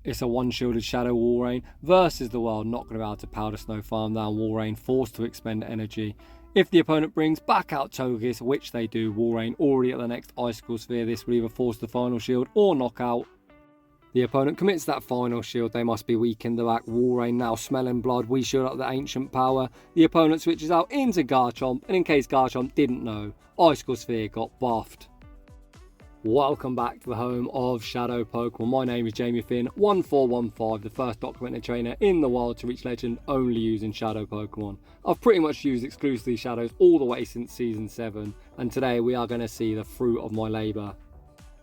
It's a one-shielded Shadow Walrein versus the world not going to be able to powder snow farm down Walrein, forced to expend energy. If the opponent brings back out Togekiss, which they do, Walrein already at the next Icicle Sphere, this will either force the final shield or knockout. The opponent commits that final shield, they must be weak in the back. Walrein now smelling blood, we shield up the ancient power. The opponent switches out into Garchomp, and in case Garchomp didn't know, Icicle Sphere got buffed. Welcome back to the home of Shadow Pokemon. My name is Jamie Finn, 1415, the first documented trainer in the world to reach legend only using Shadow Pokemon. I've pretty much used exclusively Shadows all the way since Season 7, and today we are going to see the fruit of my labour.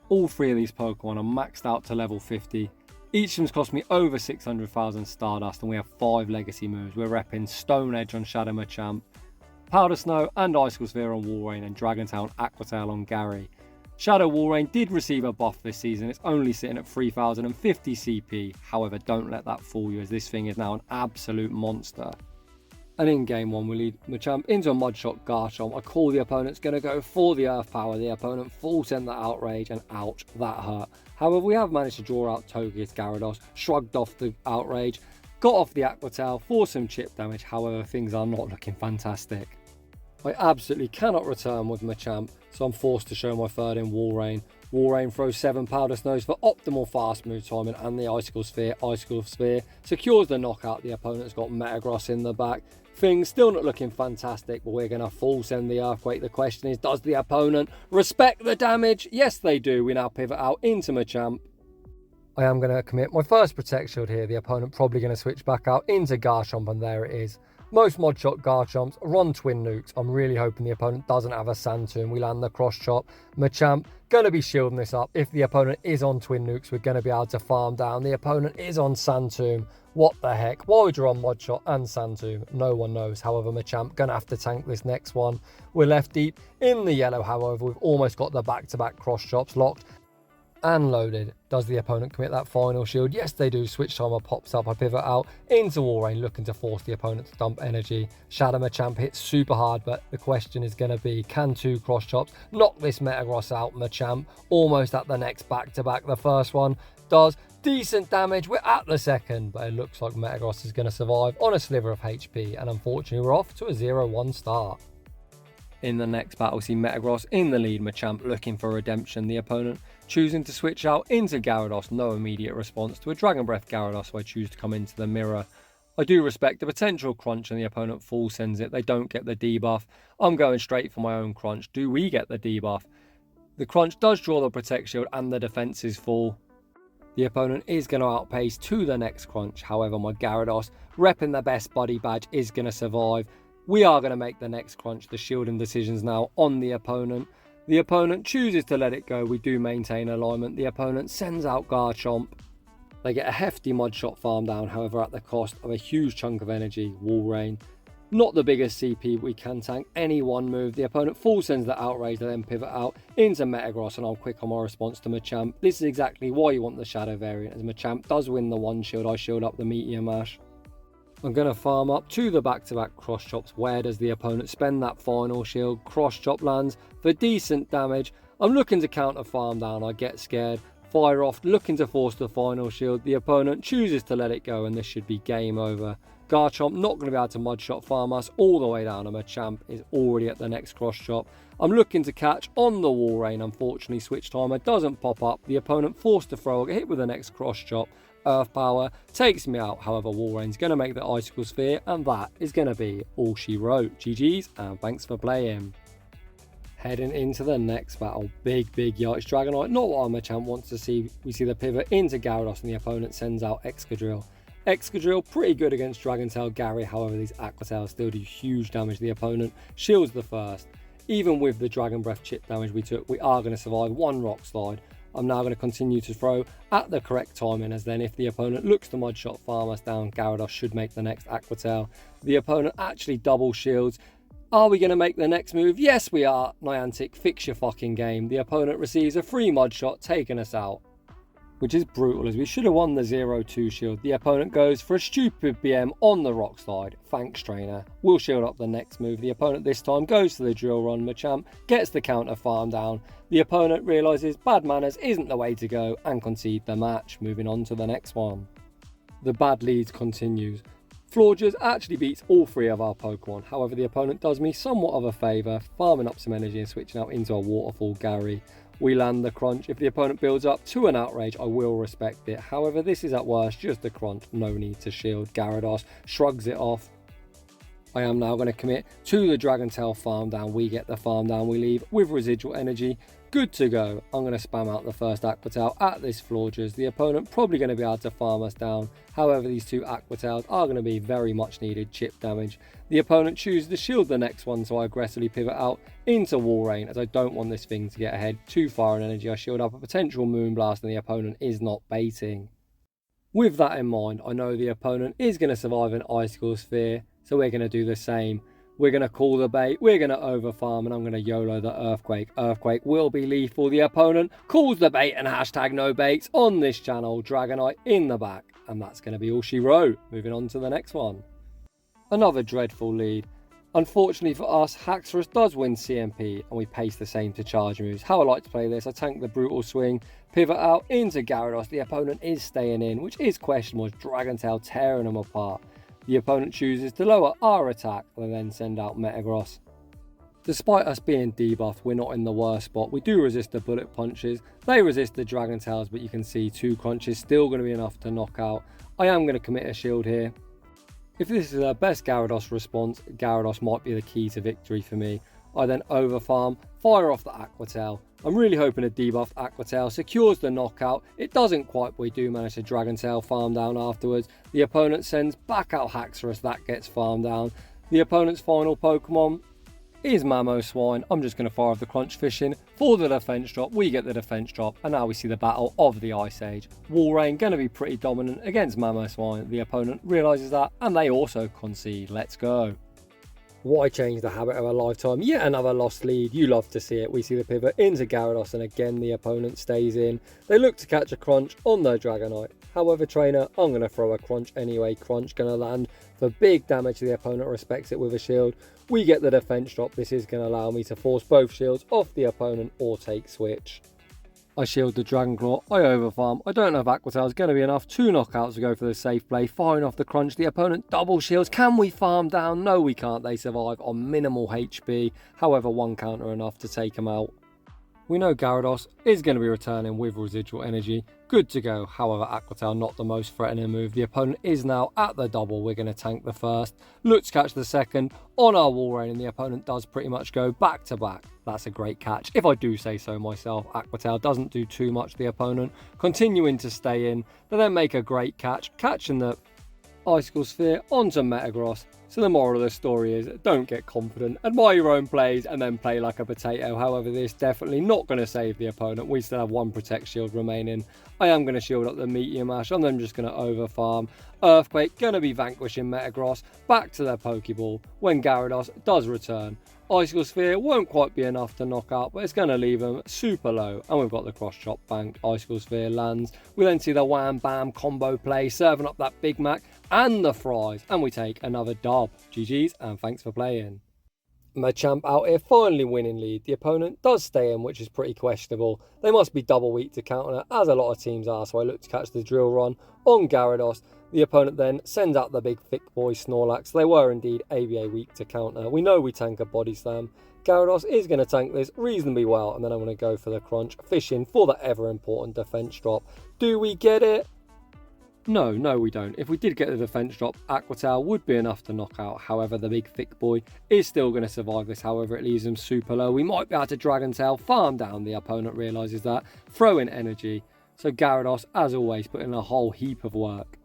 All three of these Pokemon are maxed out to level 50. Each of them's cost me over 600,000 Stardust, and we have 5 legacy moves. We're repping Stone Edge on Shadow Machamp, Powder Snow and Icicle Sphere on Walrein, and Dragon Tail and Aqua Tail on Gary. Shadow Walrein did receive a buff this season, it's only sitting at 3050 CP, however don't let that fool you as this thing is now an absolute monster. And in game 1 we lead Machamp into a Mudshot Garchomp. I call the opponent's going to go for the Earth Power, the opponent full send the Outrage, and ouch, that hurt. However, we have managed to draw out Togekiss Gyarados, shrugged off the Outrage, got off the Aqua Tail for some chip damage, however things are not looking fantastic. I absolutely cannot return with Machamp, so I'm forced to show my third in Walrein. Walrein throws 7 Powder Snows for optimal fast move timing and the Icicle Sphere. Icicle Sphere secures the knockout. The opponent's got Metagross in the back. Things still not looking fantastic, but we're going to full send the Earthquake. The question is, does the opponent respect the damage? Yes, they do. We now pivot out into Machamp. I am going to commit my first Protect Shield here. The opponent probably going to switch back out into Garchomp, and there it is. Most Modshot Garchomps run Twin Nukes. I'm really hoping the opponent doesn't have a Sand Tomb. We land the Cross Chop. Machamp going to be shielding this up. If the opponent is on Twin Nukes, we're going to be able to farm down. The opponent is on Sand Tomb. What the heck? Why would you run Modshot and Sand Tomb? No one knows. However, Machamp going to have to tank this next one. We're left deep in the yellow, however. We've almost got the back-to-back Cross Chops locked and loaded. Does the opponent commit that final shield? Yes, they do. Switch timer pops up. I pivot out into Walrein, looking to force the opponent to dump energy. Shadow Machamp hits super hard, but the question is going to be, can 2 Cross Chops knock this Metagross out? Machamp almost at the next back-to-back. The first one does decent damage. We're at the second, but it looks like Metagross is going to survive on a sliver of HP, and unfortunately we're off to a 0-1 start. In the next battle, we see Metagross in the lead, Machamp looking for redemption. The opponent choosing to switch out into Gyarados. No immediate response to a Dragon Breath Gyarados, so I choose to come into the mirror. I do respect the potential crunch, and the opponent full sends it. They don't get the debuff. I'm going straight for my own crunch. Do we get the debuff? The crunch does draw the Protect Shield, and the defense is full. The opponent is going to outpace to the next crunch. However, my Gyarados, repping the best buddy badge, is going to survive. We are going to make the next crunch. The shielding decisions now on the opponent. The opponent chooses to let it go. We do maintain alignment. The opponent sends out Garchomp. They get a hefty Mudshot farm down, however, at the cost of a huge chunk of energy. Walrein, not the biggest CP, but we can tank any one move. The opponent full sends the Outrage, they then pivot out into Metagross, and I'm quick on my response to Machamp. This is exactly why you want the Shadow variant, as Machamp does win the one shield. I shield up the Meteor Mash. I'm going to farm up to the back-to-back Cross Chops. Where does the opponent spend that final shield? Cross Chop lands for decent damage. I'm looking to counter farm down. I get scared. Fire off, looking to force the final shield. The opponent chooses to let it go, and this should be game over. Garchomp not going to be able to Mudshot farm us all the way down, and Machamp is already at the next Cross Chop. I'm looking to catch on the Walrein. Unfortunately, switch timer doesn't pop up. The opponent forced to throw a hit with the next Cross Chop. Earth Power takes me out. However, Walrein's going to make the Icicle Sphere, and that is going to be all she wrote. GG's, and thanks for playing. Heading into the next battle, big Yikes Dragonite, not what our Machamp wants to see. We see the pivot into Gyarados, and the opponent sends out Excadrill. Excadrill pretty good against Dragon Tail Gary, however these Aqua Tails still do huge damage. The opponent shields the first. Even with the Dragon Breath chip damage we took, we are going to survive one Rock Slide. I'm now going to continue to throw at the correct timing, as then if the opponent looks to Mudshot farm us down, Gyarados should make the next Aqua Tail. The opponent actually double shields. Are we going to make the next move? Yes, we are. Niantic, fix your fucking game. The opponent receives a free Mudshot, taking us out. which is brutal as we should have won the 0-2 shield. The opponent goes for a stupid BM on the rock slide. Thanks trainer. We'll shield up the next move. The opponent this time goes to the drill run. Machamp gets the counter farm down. The opponent realises bad manners isn't the way to go and concede the match. Moving on to the next one. The bad leads continues. Florges actually beats all three of our Pokemon. However, the opponent does me somewhat of a favour, farming up some energy and switching out into a Waterfall Gary. We land the crunch. If the opponent builds up to an outrage, I will respect it. However, this is at worst just a crunch, no need to shield. Gyarados shrugs it off. I am now going to commit to the Dragon Tail farm down. We get the farm down, we leave with residual energy. Good to go. I'm going to spam out the first Aqua Tail at this Florges. The opponent probably going to be able to farm us down. However, these two Aqua Tails are going to be very much needed chip damage. The opponent chooses to shield the next one, so I aggressively pivot out into Walrein as I don't want this thing to get ahead too far in energy. I shield up a potential Moonblast and the opponent is not baiting. With that in mind, I know the opponent is going to survive an Icicle Sphere, so we're going to do the same. We're going to call the bait, we're going to overfarm, and I'm going to YOLO the Earthquake. Earthquake will be lethal. The opponent calls the bait and hashtag no baits on this channel. Dragonite in the back. And that's going to be all she wrote. Moving on to the next one. Another dreadful lead. Unfortunately for us, Haxorus does win CMP, and we pace the same to charge moves. How I like to play this, I tank the brutal swing, pivot out into Gyarados. The opponent is staying in, which is questionable. Dragon Tail tearing them apart. The opponent chooses to lower our attack and then send out Metagross. Despite us being debuffed, we're not in the worst spot. We do resist the bullet punches. They resist the Dragon Tails, but you can see 2 crunches still going to be enough to knock out. I am going to commit a shield here. If this is our best Gyarados response, Gyarados might be the key to victory for me. I then overfarm, fire off the Aqua Tail. I'm really hoping a debuffed Aqua Tail secures the knockout. It doesn't quite, but we do manage to Dragon Tail farm down afterwards. The opponent sends back out Haxorus, that gets farmed down. The opponent's final Pokemon is Mamoswine. I'm just going to fire off the Crunch Fishing for the defense drop. We get the defense drop, and now we see the battle of the Ice Age. Walrein going to be pretty dominant against Mamoswine. The opponent realises that, and they also concede. Let's go. Why change the habit of a lifetime? Yet another lost lead. You love to see it. We see the pivot into Gyarados, and again the opponent stays in. They look to catch a crunch on their Dragonite. However, trainer, I'm going to throw a crunch anyway. Crunch going to land for big damage. The opponent respects it with a shield. We get the defense drop. This is going to allow me to force both shields off the opponent or take switch. I shield the Dragon Claw, I overfarm. I don't know if Aqua Tail is going to be enough. 2 knockouts to go for the safe play. Firing off the crunch, the opponent double shields. Can we farm down? No, we can't. They survive on minimal HP. However, 1 counter enough to take them out. We know Gyarados is going to be returning with residual energy. Good to go. However, Aqua Tail not the most threatening move. The opponent is now at the double. We're going to tank the first. Look to catch the second on our Walrein, and the opponent does pretty much go back to back. That's a great catch, if I do say so myself. Aqua Tail doesn't do too much to the opponent, continuing to stay in. They then make a great catch, catching the Icicle Sphere onto Metagross. So the moral of the story is, don't get confident, admire your own plays and then play like a potato. However, this definitely not going to save the opponent. We still have 1 Protect Shield remaining. I am going to shield up the Meteor Mash and then just going to overfarm. Earthquake going to be vanquishing Metagross back to their Pokeball when Gyarados does return. Icicle Sphere won't quite be enough to knock out, but it's going to leave them super low. And we've got the Cross Chop banked. Icicle Sphere lands. We then see the Wham Bam combo play, serving up that Big Mac and the fries. And we take another dub. GG's and thanks for playing. Machamp out here finally winning lead. The opponent does stay in, which is pretty questionable. They must be double weak to counter, as a lot of teams are, so I look to catch the drill run on Gyarados. The opponent then sends out the big thick boy Snorlax. They were indeed ABA weak to counter. We know we tank a Body Slam. Gyarados is going to tank this reasonably well, and then I'm going to go for the Crunch Fishing for the ever important defense drop. Do we get it? No, we don't. If we did get the defense drop, Aqua Tail would be enough to knock out. However, the big thick boy is still going to survive this. However, it leaves him super low. We might be able to Dragon Tail, farm down. The opponent realises that. Throw in energy. So Gyarados, as always, put in a whole heap of work.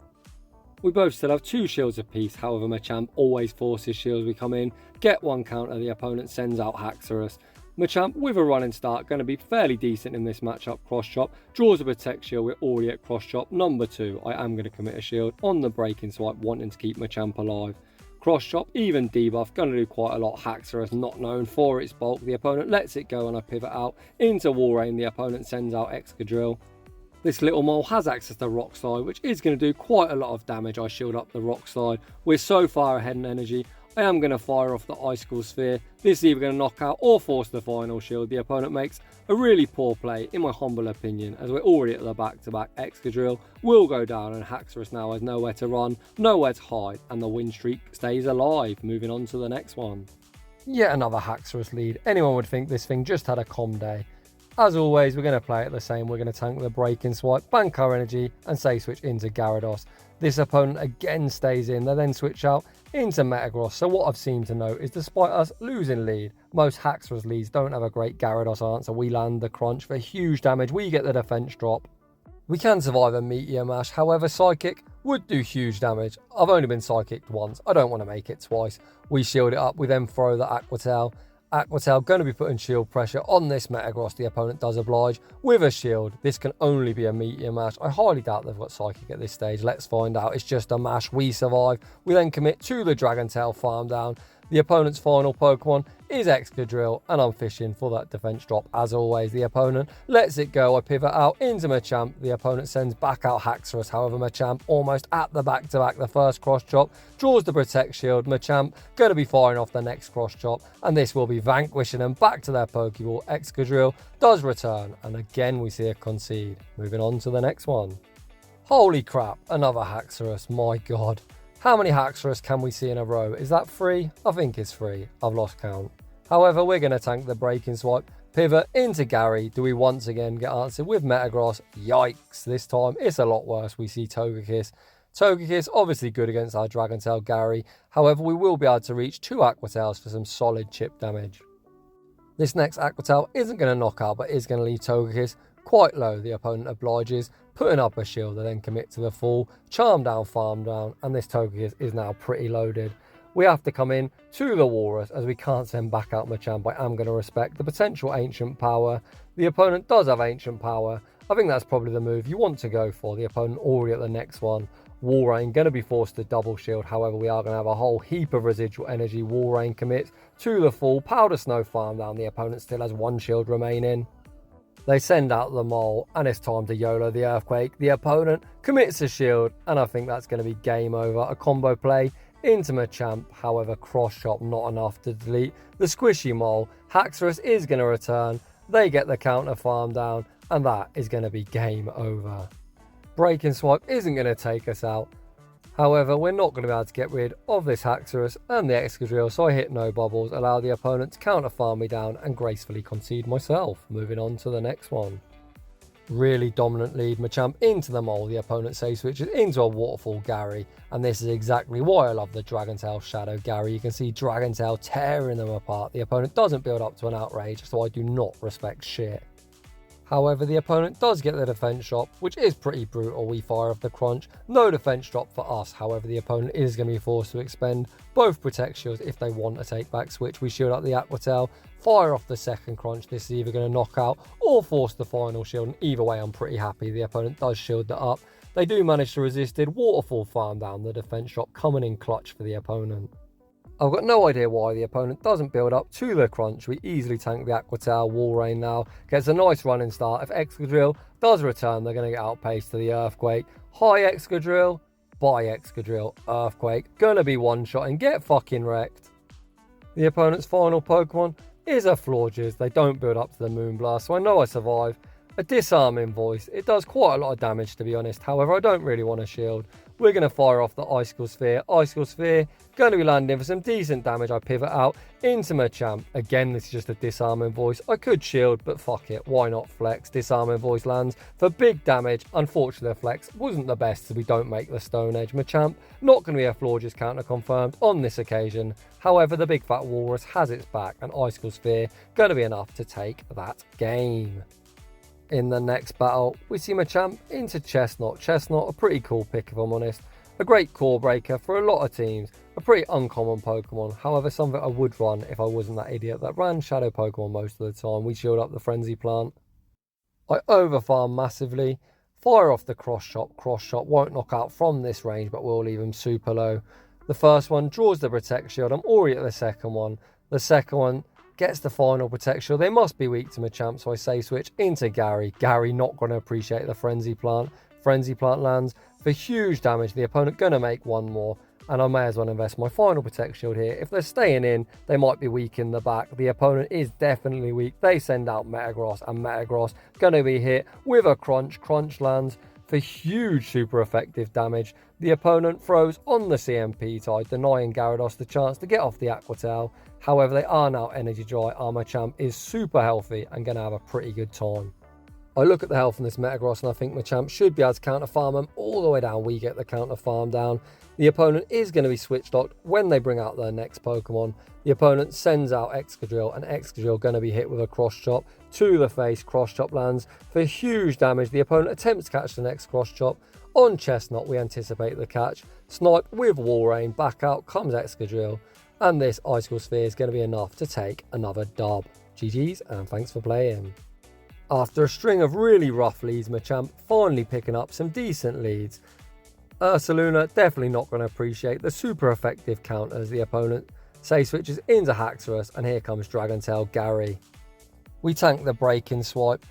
We both still have 2 shields apiece. However, Machamp always forces shields. We come in, get 1 counter. The opponent sends out Haxorus. Machamp with a running start, going to be fairly decent in this matchup. Cross Chop, draws a Protect Shield. We're already at Cross Chop number 2. I am going to commit a shield on the breaking swipe, wanting to keep Machamp alive. Cross Chop, even debuff, going to do quite a lot. Haxorus, not known for its bulk. The opponent lets it go and I pivot out into Walrein. The opponent sends out Excadrill. This little mole has access to rock slide, which is going to do quite a lot of damage. I shield up the rock slide. We're so far ahead in energy. I am going to fire off the icicle sphere. This is either going to knock out or force the final shield. The opponent makes a really poor play, in my humble opinion, as we're already at the back-to-back. Excadrill will go down, and Haxorus now has nowhere to run, nowhere to hide, and the win streak stays alive. Moving on to the next one. Yet another Haxorus lead. Anyone would think this thing just had a calm day. As always, we're going to play it the same. We're going to tank the breaking swipe, bank our energy, and say switch into Gyarados. This opponent again stays in. They then switch out into Metagross. So what I've seemed to note is despite us losing lead, most Haxorus leads don't have a great Gyarados answer. We land the crunch for huge damage. We get the defense drop. We can survive a Meteor Mash. However, Psychic would do huge damage. I've only been Psychicked once. I don't want to make it twice. We shield it up. We then throw the Aqua Tail. Aqua Tail going to be putting shield pressure on this Metagross. The opponent does oblige with a shield. This can only be a Meteor Mash. I highly doubt they've got Psychic at this stage. Let's find out. It's just a mash. We survive. We then commit to the Dragon Tail farm down. The opponent's final Pokemon is Excadrill, and I'm fishing for that defense drop. As always, the opponent lets it go. I pivot out into Machamp. The opponent sends back out Haxorus. However, Machamp almost at the back-to-back. The first cross chop draws the Protect Shield. Machamp going to be firing off the next cross chop, and this will be vanquishing them back to their Pokeball. Excadrill does return, and again we see a concede. Moving on to the next one. Holy crap, another Haxorus. My god. How many Haxorus can we see in a row? Is that 3? I think it's 3. I've lost count. However, we're going to tank the breaking swipe, pivot into Gary. Do we once again get answered with Metagross? Yikes, this time it's a lot worse. We see Togekiss. Togekiss obviously good against our Dragon Tail Gary. However, we will be able to reach 2 Aqua Tails for some solid chip damage. This next Aqua Tail isn't going to knock out, but is going to leave Togekiss quite low. The opponent obliges, putting up a shield. They then commit to the full charm down, farm down, and this Togekiss is now pretty loaded. We have to come in to the Walrus as we can't send back out Machamp. I am going to respect the potential Ancient Power. The opponent does have Ancient Power. I think that's probably the move you want to go for. The opponent already at the next one. Walrein going to be forced to double shield. However, we are going to have a whole heap of residual energy. Walrein commits to the full Powder Snow farm down. The opponent still has 1 shield remaining. They send out the mole, and it's time to YOLO the Earthquake. The opponent commits a shield, and I think that's going to be game over. A combo play into Machamp, however, cross chop not enough to delete the squishy mole. Haxorus is going to return. They get the counter farm down, and that is going to be game over. Breaking Swipe isn't going to take us out. However, we're not going to be able to get rid of this Haxorus and the Excadrill, so I hit no bubbles, allow the opponent to counter farm me down and gracefully concede myself. Moving on to the next one. Really dominant lead. Machamp into the mole. The opponent safe switches into a Waterfall Gary, and this is exactly why I love the Dragon Tail Shadow Gary. You can see Dragon Tail tearing them apart. The opponent doesn't build up to an outrage, so I do not respect shit. However, the opponent does get the defense drop, which is pretty brutal. We fire off the crunch. No defense drop for us. However, the opponent is going to be forced to expend both Protect Shields if they want a take back switch. We shield up the Aqua Tail, fire off the second crunch. This is either going to knock out or force the final shield. And either way, I'm pretty happy. The opponent does shield that up. They do manage to resist it. Waterfall farm down. The defense drop coming in clutch for the opponent. I've got no idea why the opponent doesn't build up to the crunch. We easily tank the Aqua Tail. Walrein now gets a nice running start. If Excadrill does return, they're going to get outpaced to the Earthquake. High Excadrill, bye Excadrill, Earthquake. Gonna be one-shot and get fucking wrecked. The opponent's final Pokemon is a Florges. They don't build up to the Moonblast, so I know I survive. A Disarming Voice. It does quite a lot of damage, to be honest. However, I don't really want to shield. We're going to fire off the Icicle Sphere. Icicle Sphere going to be landing for some decent damage. I pivot out into Machamp. Again, this is just a Disarming Voice. I could shield, but fuck it. Why not flex? Disarming Voice lands for big damage. Unfortunately, the flex wasn't the best, so we don't make the Stone Edge. Machamp not going to be a Florges counter confirmed on this occasion. However, the big fat Walrus has its back, and Icicle Sphere going to be enough to take that game. In the next battle, we see Machamp into Chestnut. Chestnut, a pretty cool pick if I'm honest. A great core breaker for a lot of teams. A pretty uncommon Pokemon. However, something I would run if I wasn't that idiot that ran Shadow Pokemon most of the time. We shield up the Frenzy Plant. I overfarm massively. Fire off the Cross Chop. Cross Chop won't knock out from this range, but will leave him super low. The first one draws the Protect Shield. I'm already at the second one. The second one gets the final Protect Shield. They must be weak to Machamp, so I say switch into Gary. Gary not going to appreciate the Frenzy Plant. Frenzy Plant lands for huge damage. The opponent going to make one more, and I may as well invest my final Protect Shield here. If they're staying in, they might be weak in the back. The opponent is definitely weak. They send out Metagross, and Metagross going to be hit with a Crunch. Crunch lands for huge super effective damage. The opponent throws on the CMP tide, denying Gyarados the chance to get off the Aqua Tail. However, they are now energy dry. Our Machamp is super healthy and going to have a pretty good time. I look at the health on this Metagross and I think Machamp should be able to counter farm them all the way down. We get the counter farm down. The opponent is going to be switch locked when they bring out their next Pokemon. The opponent sends out Excadrill, and Excadrill going to be hit with a Cross Chop to the face. Cross Chop lands for huge damage. The opponent attempts to catch the next Cross Chop. On Chestnut, we anticipate the catch. Snipe with Walrein. Back out comes Excadrill, and this Icicle Sphere is going to be enough to take another dub. GG's, and thanks for playing. After a string of really rough leads, Machamp finally picking up some decent leads. Ursaluna definitely not going to appreciate the super effective counters. The opponent say switches into Haxorus, and here comes Dragon Tail Gary. We tank the break-in swipe,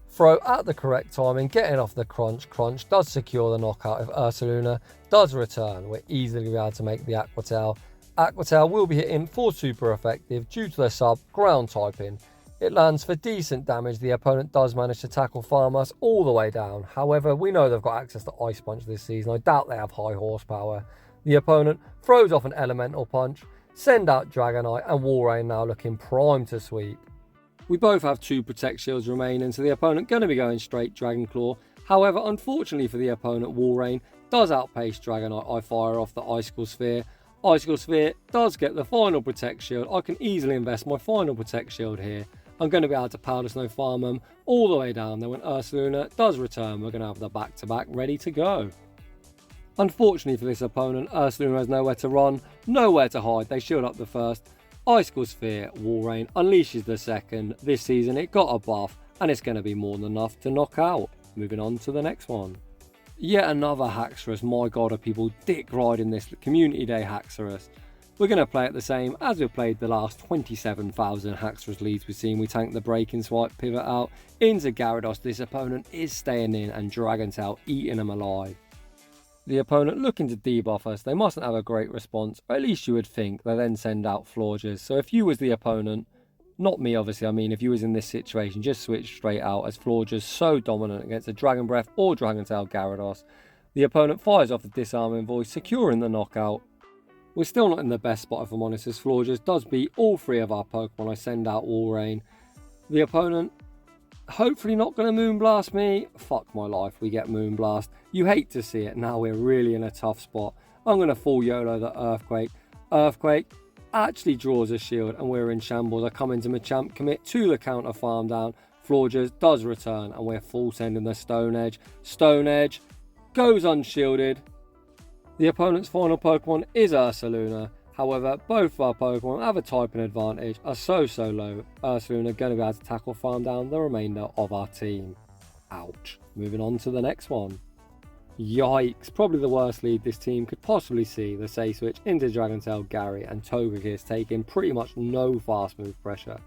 throw at the correct timing, getting off the Crunch. Crunch does secure the knockout if Ursaluna does return. We're easily able to make the Aqua Tail. Aqua Tail will be hitting for super effective due to the sub ground typing. It lands for decent damage. The opponent does manage to tackle farm us all the way down. However, we know they've got access to Ice Punch this season. I doubt they have high horsepower. The opponent throws off an Elemental Punch, send out Dragonite, and Walrein now looking primed to sweep. We both have 2 Protect Shields remaining, so the opponent going to be going straight Dragon Claw. However, unfortunately for the opponent, Walrein does outpace Dragonite. I fire off the Icicle Sphere. Icicle Sphere does get the final Protect Shield. I can easily invest my final Protect Shield here. I'm going to be able to Powder Snow farm them all the way down. Then when Ursaluna does return, we're going to have the back-to-back ready to go. Unfortunately for this opponent, Ursaluna has nowhere to run, nowhere to hide. They shield up the first. Icicle Sphere, Walrein unleashes the second. This season it got a buff, and it's going to be more than enough to knock out. Moving on to the next one. Yet another Haxorus. My god, are people dick riding this Community Day Haxorus. We're going to play it the same as we've played the last 27,000 Haxorus leads we've seen. We tank the break-in swipe, pivot out into Gyarados. This opponent is staying in, and Dragon Tail eating them alive. The opponent looking to debuff us. They mustn't have a great response, or at least you would think. They then send out Florges. So if you was the opponent, not me obviously, I mean if you was in this situation, just switch straight out, as Florges so dominant against a Dragon Breath or Dragon Tail Gyarados. The opponent fires off the Disarming Voice, securing the knockout. We're still not in the best spot if I'm honest, as Florges does beat all 3 of our Pokemon. I send out Walrein. The opponent hopefully not going to Moonblast me. Fuck my life, we get Moonblast. You hate to see it. Now we're really in a tough spot. I'm going to full YOLO the Earthquake. Earthquake actually draws a shield, and we're in shambles. I come into Machamp, commit to the counter farm down. Florges does return, and we're full sending the Stone Edge. Stone Edge goes unshielded. The opponent's final Pokemon is Ursaluna. However, both of our Pokemon have a typing advantage, are so low. Ursaluna going to be able to tackle farm down the remainder of our team. Ouch. Moving on to the next one. Yikes. Probably the worst lead this team could possibly see. The Say Switch into Dragon Tail Gary, and Togekiss taking pretty much no fast move pressure.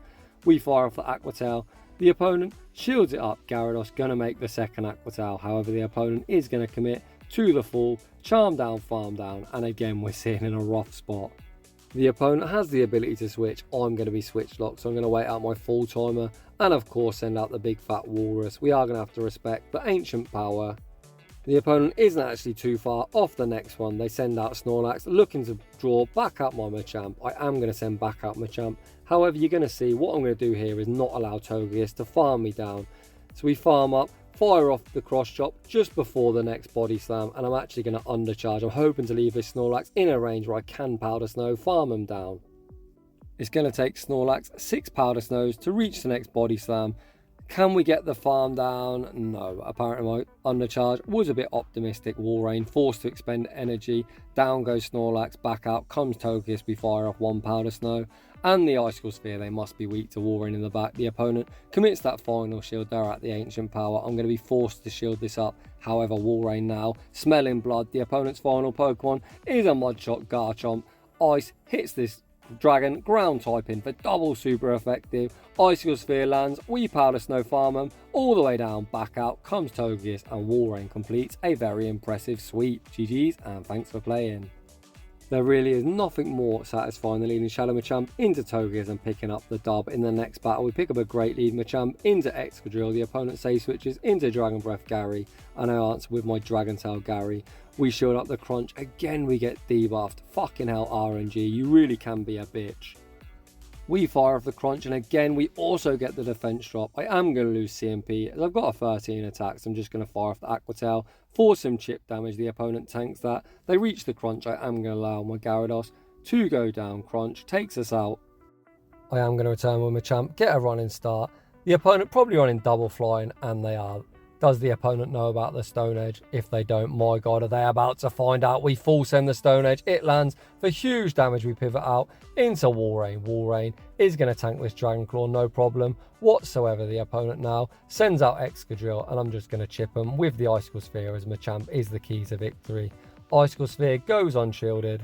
We fire off the Aqua Tail. The opponent shields it up. Gyarados going to make the second Aqua Tail. However, the opponent is going to commit to the full Charm down, farm down, and again we're sitting in a rough spot. The opponent has the ability to switch. I'm going to be switch locked, so I'm going to wait out my full timer, and of course send out the big fat walrus. We are going to have to respect the ancient power. The opponent isn't actually too far off the next one. They send out Snorlax, looking to draw back up my Machamp. I am going to send back up Machamp. However, you're going to see what I'm going to do here is not allow Togekiss to farm me down. So we farm up, fire off the Cross Chop just before the next Body Slam, and I'm actually going to undercharge. I'm hoping to leave this Snorlax in a range where I can Powder Snow, farm him down. It's going to take Snorlax 6 Powder Snows to reach the next Body Slam. Can we get the farm down? No. Apparently my undercharge was a bit optimistic. Walrein forced to expend energy. Down goes Snorlax. Back out comes Togekiss. We fire off 1 Powder Snow. And the Icicle Sphere. They must be weak to Walrein in the back. The opponent commits that final shield. They're at the ancient power. I'm going to be forced to shield this up. However, Walrein now smelling blood. The opponent's final Pokemon is a Mudshot Garchomp. Ice hits this Dragon ground typing for double super effective. Icicle Sphere lands, we powder snow farm them, all the way down, back out comes Togekiss, and Walrein completes a very impressive sweep. GG's and thanks for playing. There really is nothing more satisfying than leading Shadow Machamp into Togekiss and picking up the dub. In the next battle we pick up a great lead Machamp into Excadrill, the opponent safe switches into Dragon Breath Gary, and I answer with my Dragon Tail Gary. We shield up the crunch, again we get debuffed. Fucking hell RNG, you really can be a bitch. We fire off the crunch, and again we also get the defense drop. I am going to lose CMP as I've got a 13 attack, so I'm just going to fire off the aqua tail for some chip damage. The opponent tanks that. They reach the crunch. I am going to allow my Gyarados to go down. Crunch takes us out. I am going to return with Machamp, get a running start. The opponent probably running double flying, and they are. Does the opponent know about the Stone Edge? If they don't, my god, are they about to find out? We full send the Stone Edge. It lands for huge damage. We pivot out into Walrein. Walrein is going to tank this Dragon Claw, no problem whatsoever. The opponent now sends out Excadrill, and I'm just going to chip him with the Icicle Sphere as Machamp is the key to victory. Icicle Sphere goes unshielded.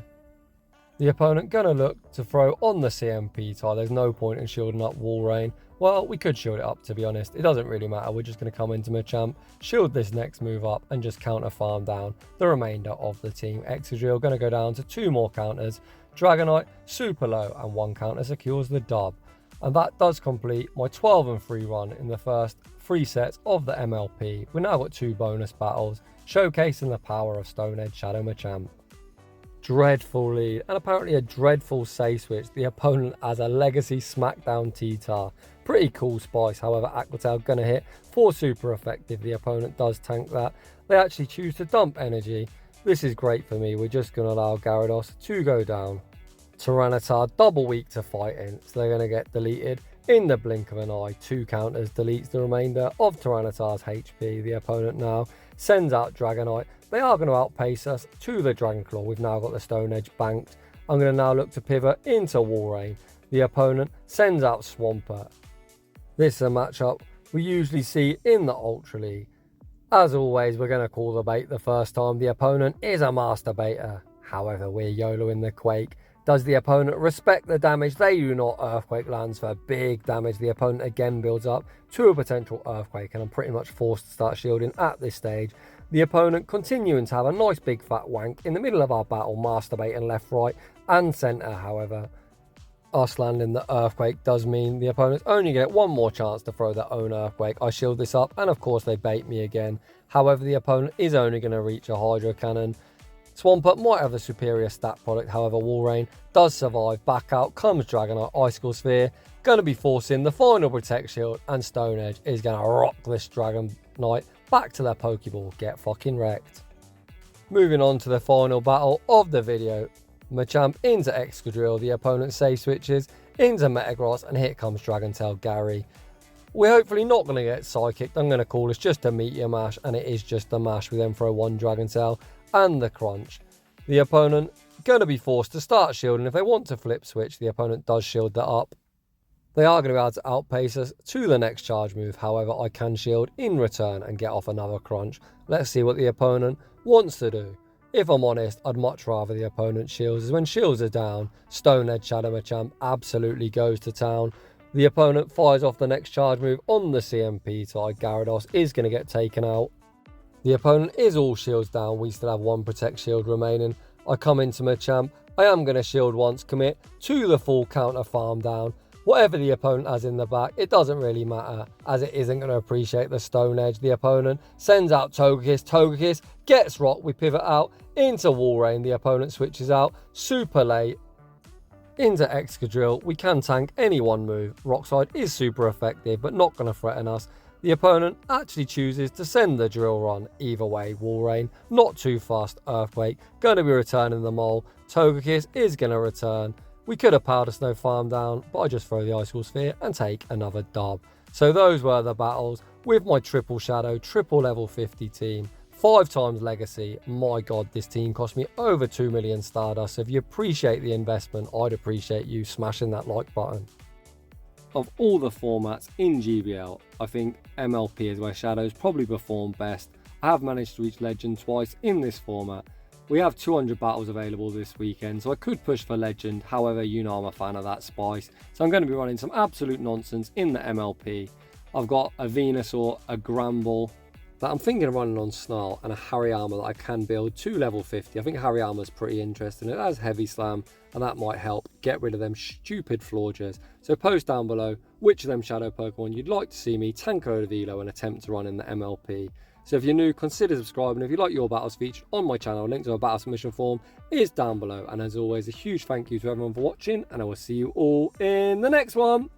The opponent going to look to throw on the CMP tile. There's no point in shielding up Walrein. Well, we could shield it up, to be honest. It doesn't really matter. We're just going to come into Machamp, shield this next move up, and just counter farm down the remainder of the team. Excadrill going to go down to 2 more counters. Dragonite, super low, and 1 counter secures the dub. And that does complete my 12 and 3 run in the first 3 sets of the MLP. We've now got 2 bonus battles, showcasing the power of Stone Edge Shadow Machamp. Dreadful lead, and apparently a dreadful safe switch. The opponent has a legacy Smackdown T-Tar. Pretty cool spice, however Aqua Tail gonna hit for super effective. The opponent does tank that. They actually choose to dump energy. This is great for me. We're just gonna allow Gyarados to go down. Tyranitar double weak to fighting, so they're gonna get deleted in the blink of an eye. 2 counters deletes the remainder of Tyranitar's HP. The opponent now sends out Dragonite. They are going to outpace us to the Dragon Claw. We've now got the Stone Edge banked. I'm going to now look to pivot into Walrein. The opponent sends out Swampert. This is a matchup we usually see in the Ultra League. As always, we're going to call the bait the first time. The opponent is a master baiter. However, we're YOLOing the Quake. Does the opponent respect the damage? They do not. Earthquake lands for big damage. The opponent again builds up to a potential Earthquake, and I'm pretty much forced to start shielding at this stage. The opponent continuing to have a nice big fat wank in the middle of our battle, masturbating left, right and centre. However, us landing the Earthquake does mean the opponents only get 1 more chance to throw their own Earthquake. I shield this up, and of course they bait me again. However, the opponent is only going to reach a Hydro Cannon. Swampert might have a superior stat product, however Walrein does survive. Back out comes Dragonite, Icicle Sphere, going to be forcing the final Protect Shield, and Stone Edge is going to rock this Dragonite back to their Pokeball. Get fucking wrecked. Moving on to the final battle of the video. Machamp into Excadrill, the opponent safe switches into Metagross, and here comes Dragon Tail Gary. We're hopefully not going to get Psychic. I'm going to call this just a Meteor Mash, and it is just a mash. We then throw 1 Dragon Tail and the crunch. The opponent going to be forced to start shielding. If they want to flip switch, the opponent does shield that up. They are going to be able to outpace us to the next charge move. However, I can shield in return and get off another crunch. Let's see what the opponent wants to do. If I'm honest, I'd much rather the opponent shields, as when shields are down, Stone Edge Shadow Machamp absolutely goes to town. The opponent fires off the next charge move on the CMP tile. Gyarados is going to get taken out. The opponent is all shields down. We still have 1 Protect Shield remaining. I come into Machamp. I am going to shield once, commit to the full counter farm down. Whatever the opponent has in the back, it doesn't really matter, as it isn't going to appreciate the Stone Edge. The opponent sends out Togekiss. Togekiss gets rocked. We pivot out into Walrein. The opponent switches out super late into Excadrill. We can tank any 1 move. Rock Slide is super effective, but not going to threaten us. The opponent actually chooses to send the Drill Run. Either way, Walrein not too fast. Earthquake going to be returning the Mole. Togekiss is going to return. We could have Powder Snow farm down, but I just throw the Icicle Sphere and take another dub. So those were the battles with my triple Shadow, triple level 50 team. 5 times legacy. My god, this team cost me over 2 million Stardust. So if you appreciate the investment, I'd appreciate you smashing that like button. Of all the formats in GBL, I think MLP is where Shadows probably perform best. I have managed to reach Legend twice in this format. We have 200 battles available this weekend, so I could push for Legend. However, you know I'm a fan of that spice. So I'm going to be running some absolute nonsense in the MLP. I've got a Venusaur, a Gramble, that I'm thinking of running on Snarl, and a Hariyama that I can build to level 50. I think Hariyama's pretty interesting. It has Heavy Slam, and that might help get rid of them stupid Florges. So post down below which of them Shadow Pokemon you'd like to see me tank over Velo and attempt to run in the MLP. So if you're new, consider subscribing. If you like your battles featured on my channel, a link to a battle submission form is down below. And as always, a huge thank you to everyone for watching, and I will see you all in the next one.